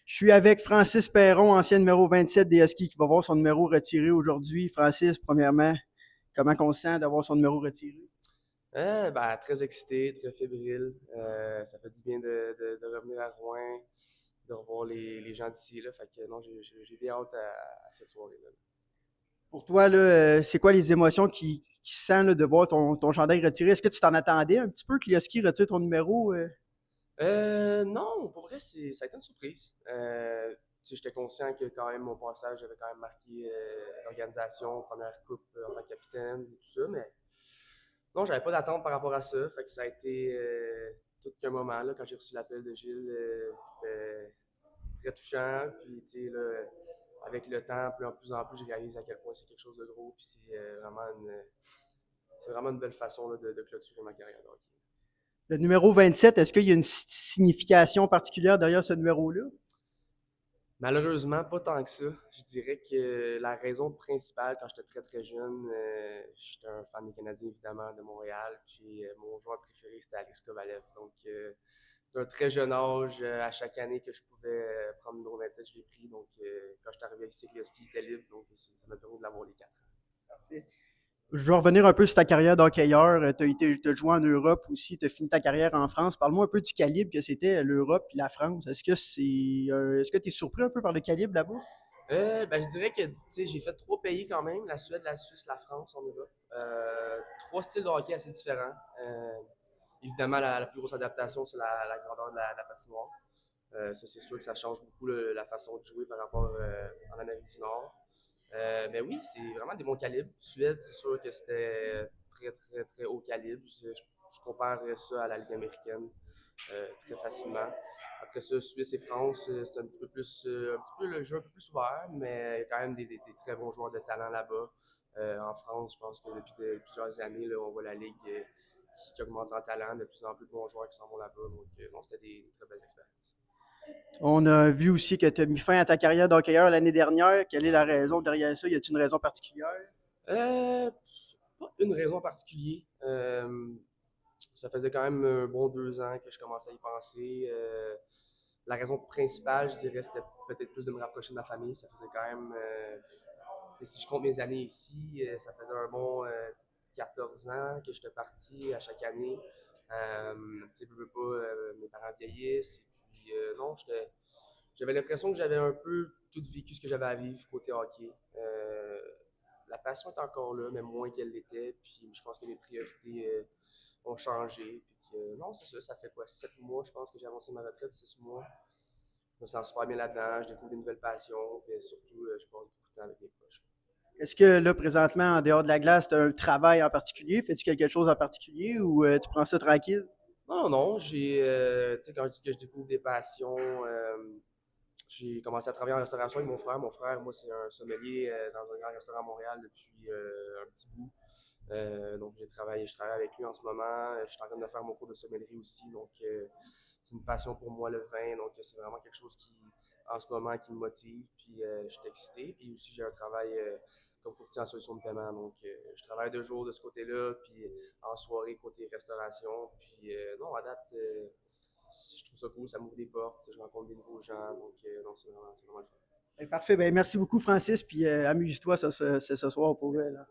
Je suis avec Francis Perron, ancien numéro 27 des Huskies, qui va voir son numéro retiré aujourd'hui. Francis, premièrement, comment on se sent d'avoir son numéro retiré? Très excité, très fébrile. Ça fait du bien de revenir à Rouen, de revoir les gens d'ici. Là. Fait que non, j'ai bien hâte à cette soirée-là. Pour toi, là, c'est quoi les émotions qui se sentent là, de voir ton chandail retiré? Est-ce que tu t'en attendais un petit peu que les Huskies retirent ton numéro? Non, pour vrai, ça a été une surprise. J'étais conscient que quand même mon passage avait quand même marqué l'organisation, première coupe en tant que capitaine, tout ça, mais non, j'avais pas d'attente par rapport à ça. Fait que ça a été tout qu'un moment là, quand j'ai reçu l'appel de Gilles, c'était très touchant. Puis, tu sais, là, avec le temps, plus en plus, je réalise à quel point c'est quelque chose de gros. Puis, c'est vraiment une belle façon là, de clôturer ma carrière de hockey. Le numéro 27, est-ce qu'il y a une signification particulière derrière ce numéro-là? Malheureusement, pas tant que ça. Je dirais que la raison principale, quand j'étais très très jeune, j'étais un fan des Canadiens évidemment de Montréal, puis mon joueur préféré c'était Alex Kovalev. Donc, d'un très jeune âge, à chaque année que je pouvais prendre le numéro 27, je l'ai pris. Donc, quand je suis arrivé ici, le ski était libre, donc ça m'a permis de l'avoir les 4 ans. Je veux revenir un peu sur ta carrière d'hockeyeur. Tu as joué en Europe aussi, tu as fini ta carrière en France. Parle-moi un peu du calibre que c'était l'Europe et la France. Est-ce que tu es surpris un peu par le calibre là-bas? Je dirais que tu sais, j'ai fait 3 pays quand même, la Suède, la Suisse, la France en Europe. 3 styles de hockey assez différents. Évidemment, la plus grosse adaptation, c'est la grandeur de la patinoire. Ça, c'est sûr que ça change beaucoup la façon de jouer par rapport en Amérique du Nord. Mais oui, c'est vraiment des bons calibres. Suède, c'est sûr que c'était très, très, très haut calibre. Je comparerais ça à la Ligue américaine très facilement. Après ça, Suisse et France, c'est un petit peu le jeu un peu plus ouvert, mais il y a quand même des très bons joueurs de talent là-bas. En France, je pense que depuis plusieurs années, là, on voit la Ligue qui augmente en talent, de plus en plus de bons joueurs qui s'en vont là-bas. Donc, non, c'était des très belles expériences. On a vu aussi que tu as mis fin à ta carrière d'hockeyeur l'année dernière. Quelle est la raison derrière ça? Y a-t-il une raison particulière? Euh, Pas une raison en particulier. Ça faisait quand même un bon 2 ans que je commençais à y penser. La raison principale, je dirais, c'était peut-être plus de me rapprocher de ma famille. Ça faisait quand même, si je compte mes années ici, ça faisait un bon 14 ans que j'étais parti à chaque année. Tu sais, veux pas, mes parents vieillissent. Et puis, non, j'avais l'impression que j'avais un peu tout vécu ce que j'avais à vivre côté hockey. La passion est encore là, mais moins qu'elle l'était. Puis je pense que mes priorités ont changé. Puis non, c'est ça, ça fait quoi, 7 mois, je pense que j'ai avancé ma retraite, 6 mois. Je me sens super bien là-dedans, je découvre des nouvelles passions, puis surtout, je passe beaucoup de temps avec mes proches. Est-ce que là, présentement, en dehors de la glace, tu as un travail en particulier? Fais-tu quelque chose en particulier ou tu prends ça tranquille? Non, non, tu sais, quand je dis que je découvre des passions, j'ai commencé à travailler en restauration avec mon frère. Mon frère, moi, c'est un sommelier dans un grand restaurant à Montréal depuis un petit bout. Donc, je travaille avec lui en ce moment. Je suis en train de faire mon cours de sommellerie aussi. Donc, c'est une passion pour moi, le vin. Donc, c'est vraiment quelque chose en ce moment, qui me motive. Puis, je suis excité. Puis aussi, j'ai un travail comme courtier en solution de paiement. Donc, je travaille 2 jours de ce côté-là. Puis, en soirée, côté restauration. Puis, non, à date, je trouve ça cool. Ça m'ouvre des portes. Je rencontre des nouveaux gens. Donc, non, c'est vraiment le fun. Ben, parfait. Ben, merci beaucoup, Francis. Puis amuse-toi ce soir pour Merci. là.